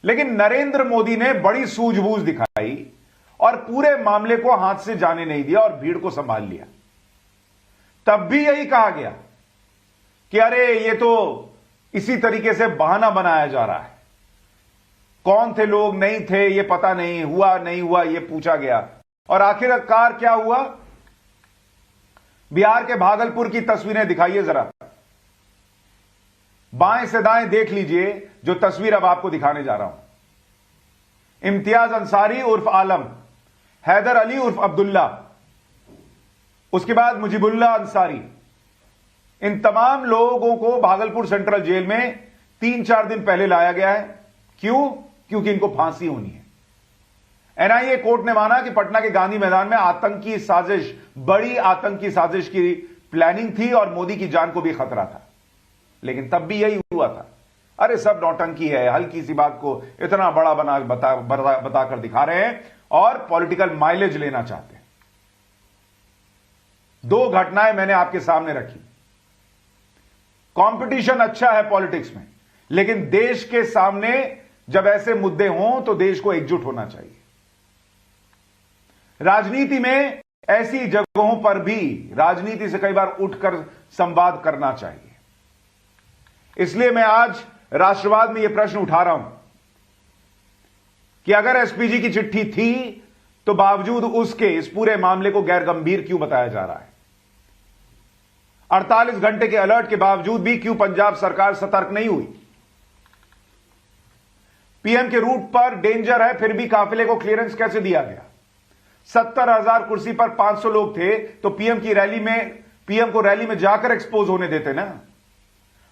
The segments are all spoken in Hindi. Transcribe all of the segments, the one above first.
लेकिन नरेंद्र मोदी ने बड़ी सूझबूझ दिखाई और पूरे मामले को हाथ से जाने नहीं दिया और भीड़ को संभाल लिया। तब भी यही कहा गया कि अरे ये तो इसी तरीके से बहाना बनाया जा रहा है, कौन थे लोग, नहीं थे, ये पता नहीं, हुआ नहीं हुआ, ये पूछा गया। और आखिरकार क्या हुआ? बिहार के भागलपुर की तस्वीरें दिखाइए जरा, बाएं से दाएं देख लीजिए जो तस्वीर अब आपको दिखाने जा रहा हूं। इम्तियाज अंसारी उर्फ आलम, हैदर अली उर्फ अब्दुल्ला, उसके बाद मुजीबुल्ला अंसारी, इन तमाम लोगों को भागलपुर सेंट्रल जेल में 3-4 दिन पहले लाया गया है। क्यों? क्योंकि इनको फांसी होनी है। एनआईए कोर्ट ने माना कि पटना के गांधी मैदान में आतंकी साजिश, बड़ी आतंकी साजिश की प्लानिंग थी और मोदी की जान को भी खतरा था। लेकिन तब भी यही हुआ था, अरे सब नौटंकी है, हल्की सी बात को इतना बड़ा बताकर दिखा रहे हैं और पॉलिटिकल माइलेज लेना चाहते हैं। 2 घटनाएं मैंने आपके सामने रखी। कंपटीशन अच्छा है पॉलिटिक्स में, लेकिन देश के सामने जब ऐसे मुद्दे हों तो देश को एकजुट होना चाहिए। राजनीति में ऐसी जगहों पर भी राजनीति से कई बार उठकर संवाद करना चाहिए। इसलिए मैं आज राष्ट्रवाद में यह प्रश्न उठा रहा हूं कि अगर एसपीजी की चिट्ठी थी तो बावजूद उसके इस पूरे मामले को गैर गंभीर क्यों बताया जा रहा है? 48 घंटे के अलर्ट के बावजूद भी क्यों पंजाब सरकार सतर्क नहीं हुई? पीएम के रूट पर डेंजर है, फिर भी काफिले को क्लियरेंस कैसे दिया गया? 70,000 कुर्सी पर 500 लोग थे तो पीएम को रैली में जाकर एक्सपोज होने देते ना।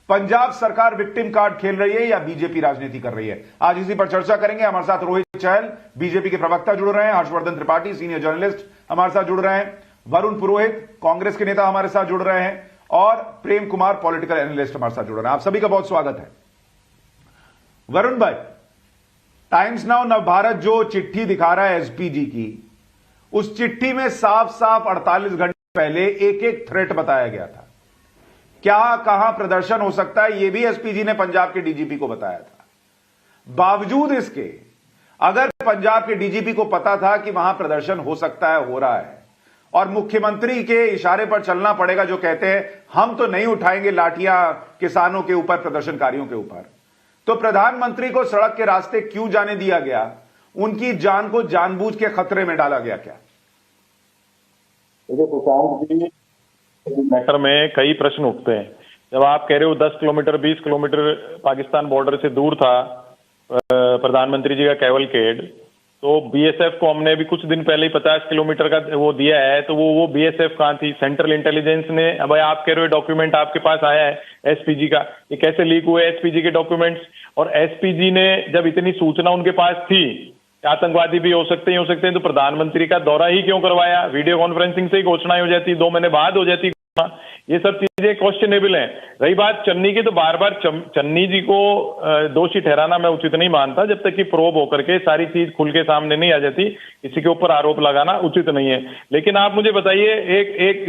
पंजाब सरकार विक्टिम कार्ड खेल रही है या बीजेपी राजनीति कर रही है? आज इसी पर चर्चा करेंगे। हमारे साथ रोहित चहल, बीजेपी के प्रवक्ता जुड़ रहे हैं, हर्षवर्धन त्रिपाठी, सीनियर जर्नलिस्ट हमारे साथ जुड़ रहे हैं, वरुण पुरोहित, कांग्रेस के नेता हमारे साथ जुड़ रहे हैं, और प्रेम कुमार, पॉलिटिकल एनालिस्ट हमारे साथ जुड़ रहे हैं। आप सभी का बहुत स्वागत है। वरुण भाई, टाइम्स नाउ नवभारत जो चिट्ठी दिखा रहा है एसपीजी की, उस चिट्ठी में साफ साफ 48 घंटे पहले एक एक थ्रेट बताया गया था। क्या कहां प्रदर्शन हो सकता है, यह भी एसपीजी ने पंजाब के डीजीपी को बताया था। बावजूद इसके, अगर पंजाब के डीजीपी को पता था कि वहां प्रदर्शन हो सकता है, हो रहा है, और मुख्यमंत्री के इशारे पर चलना पड़ेगा जो कहते हैं हम तो नहीं उठाएंगे लाठियां किसानों के ऊपर, प्रदर्शनकारियों के ऊपर, तो प्रधानमंत्री को सड़क के रास्ते क्यों जाने दिया गया? उनकी जान को जानबूझ के खतरे में डाला गया क्या? मैटर में कई प्रश्न उठते हैं। जब आप कह रहे हो 10 किलोमीटर 20 किलोमीटर पाकिस्तान बॉर्डर से दूर था प्रधानमंत्री जी का कैवलकेड, तो बीएसएफ को हमने अभी कुछ दिन पहले ही 50 किलोमीटर का वो दिया है, तो वो बीएसएफ कहां थी? सेंट्रल इंटेलिजेंस ने, अब आप कह रहे हो डॉक्यूमेंट आपके पास आया है एसपीजी का, ये कैसे लीक हुए एसपीजी के डॉक्यूमेंट्स? और एसपीजी ने जब इतनी सूचना उनके पास थी, आतंकवादी भी हो सकते हैं, तो प्रधानमंत्री का दौरा ही क्यों करवाया? वीडियो कॉन्फ्रेंसिंग से ही घोषणा हो जाती, 2 महीने बाद हो जाती। ये सब चीजें क्वेश्चनेबल हैं। रही बात चन्नी की, तो बार बार चन्नी जी को दोषी ठहराना मैं उचित नहीं मानता जब तक कि प्रोब होकर के सारी चीज खुल के सामने नहीं आ जाती। किसी के ऊपर आरोप लगाना उचित नहीं है। लेकिन आप मुझे बताइए,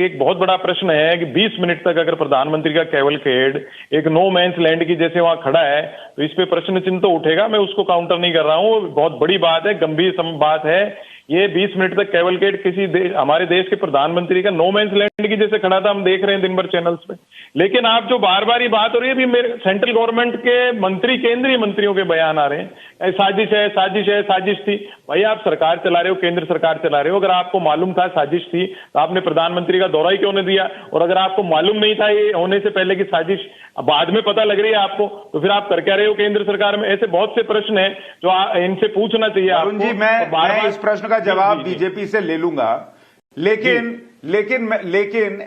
एक बहुत बड़ा प्रश्न है कि 20 मिनट तक अगर प्रधानमंत्री का कैवलकेड एक नो मैंस लैंड की जैसे वहां खड़ा है, तो इस पे प्रश्न चिन्ह तो उठेगा। मैं उसको काउंटर नहीं कर रहा हूं, बहुत बड़ी बात है, गंभीर बात है। ये 20 मिनट तक कैवलकेड हमारे देश के प्रधानमंत्री का नो मैंस लैंड की जैसे खड़ा था, हम देख रहे हैं दिन भर चैनल्स पे। लेकिन आप जो बार बार ये बात हो रही है, अभी मेरे सेंट्रल गवर्नमेंट के मंत्री, केंद्रीय मंत्रियों के बयान आ रहे हैं, साजिश है, साजिश है, साजिश थी। भाई आप सरकार चला रहे हो, केंद्र सरकार चला रहे हो, अगर आपको मालूम था साजिश थी तो आपने प्रधानमंत्री का दौरा ही क्यों नहीं दिया? और अगर आपको मालूम नहीं था ये होने से पहले की साजिश बाद में पता लग रही है आपको, तो फिर आप कर क्या रहे हो केंद्र सरकार में? ऐसे बहुत से प्रश्न है जो इनसे पूछना चाहिए आपको। जी, मैं इस प्रश्न का जवाब बीजेपी से ले लूंगा, लेकिन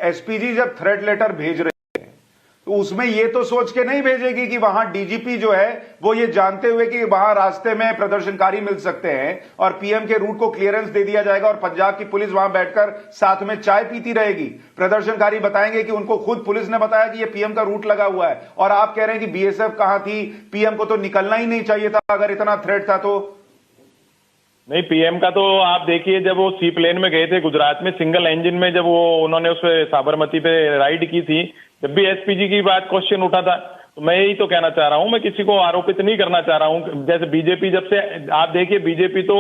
एसपीजी जब थ्रेट लेटर भेज रहे हैं तो उसमें ये तो सोच के नहीं भेजेगी कि वहां डीजीपी जो है वो ये जानते हुए कि वहां रास्ते में प्रदर्शनकारी मिल सकते हैं और पीएम के रूट को क्लियरेंस दे दिया जाएगा और पंजाब की पुलिस वहां बैठकर साथ में चाय पीती रहेगी। प्रदर्शनकारी बताएंगे कि उनको खुद पुलिस ने बताया कि ये पीएम का रूट लगा हुआ है, और आप कह रहे हैं कि बीएसएफ कहां थी? पीएम को तो निकलना ही नहीं चाहिए था अगर इतना थ्रेट था तो। नहीं, पीएम का तो आप देखिए, जब वो सी प्लेन में गए थे गुजरात में सिंगल इंजन में, जब वो उन्होंने उस पे साबरमती पे राइड की थी, जब भी एसपीजी की बात क्वेश्चन उठा था, तो मैं यही तो कहना चाह रहा हूं, मैं किसी को आरोपित नहीं करना चाह रहा हूं। जैसे बीजेपी, जब से आप देखिए, बीजेपी तो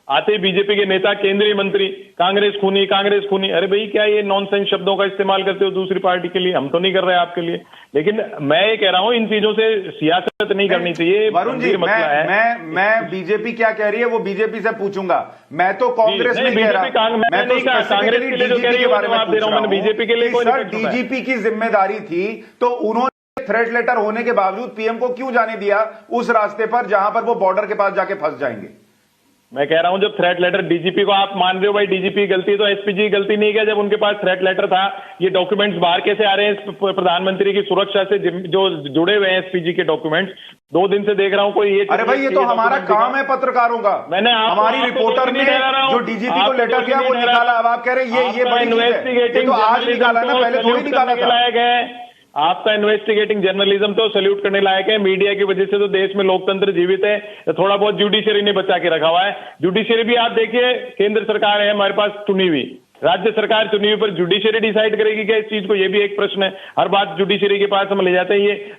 आते ही बीजेपी के नेता, केंद्रीय मंत्री, कांग्रेस खूनी, कांग्रेस खूनी। अरे भाई, क्या ये नॉनसेंस शब्दों का इस्तेमाल करते हो दूसरी पार्टी के लिए? हम तो नहीं कर रहे आपके लिए, लेकिन मैं ये कह रहा हूं इन चीजों से सियासत नहीं करनी चाहिए। वरुण जी, मैं बीजेपी क्या कह रही है वो बीजेपी से पूछूंगा, मैं तो कांग्रेस नहीं कह रहा। मैं तो कांग्रेस के लिए जो कह रही है बारे में आप दे रहा हूं, मैंने बीजेपी के लिए कोई सर डीजीपी की जिम्मेदारी थी, तो उन्होंने थ्रेट लेटर होने के बावजूद पीएम को क्यों जाने दिया उस रास्ते पर जहां पर वो बॉर्डर के पास जाके फंस जाएंगे? मैं कह रहा हूं, जब थ्रेट लेटर डीजीपी को आप मान रहे हो भाई डीजीपी की गलती, तो एसपीजी की गलती नहीं क्या? जब उनके पास थ्रेट लेटर था, ये डॉक्यूमेंट्स बाहर कैसे आ रहे हैं? प्रधानमंत्री की सुरक्षा से जो जुड़े हुए हैं एसपीजी के डॉक्यूमेंट्स, 2 दिन से देख रहा हूं कोई ये। अरे भाई, ये तो हमारा काम है पत्रकारों का। मैंने हमारी रिपोर्टर ने जो डीजीपी को लेटर दिया वो निकाला, अब आप कह रहे हैं ये बड़ी इन्वेस्टिगेटिंग, तो आज निकाला ना, पहले थोड़ी निकाला था। आपका इन्वेस्टिगेटिंग जर्नलिज्म तो सैल्यूट करने लायक है। मीडिया की वजह से तो देश में लोकतंत्र जीवित है। थोड़ा बहुत जुडिशरी ने बचा के रखा हुआ है। जुडिशरी भी आप देखिए, केंद्र सरकार है हमारे पास चुनी हुई, राज्य सरकार चुनी हुई, पर जुडिशरी डिसाइड करेगी क्या इस चीज को? ये भी एक प्रश्न है। हर बात जुडिशरी के पास हम ले जाते हैं। ये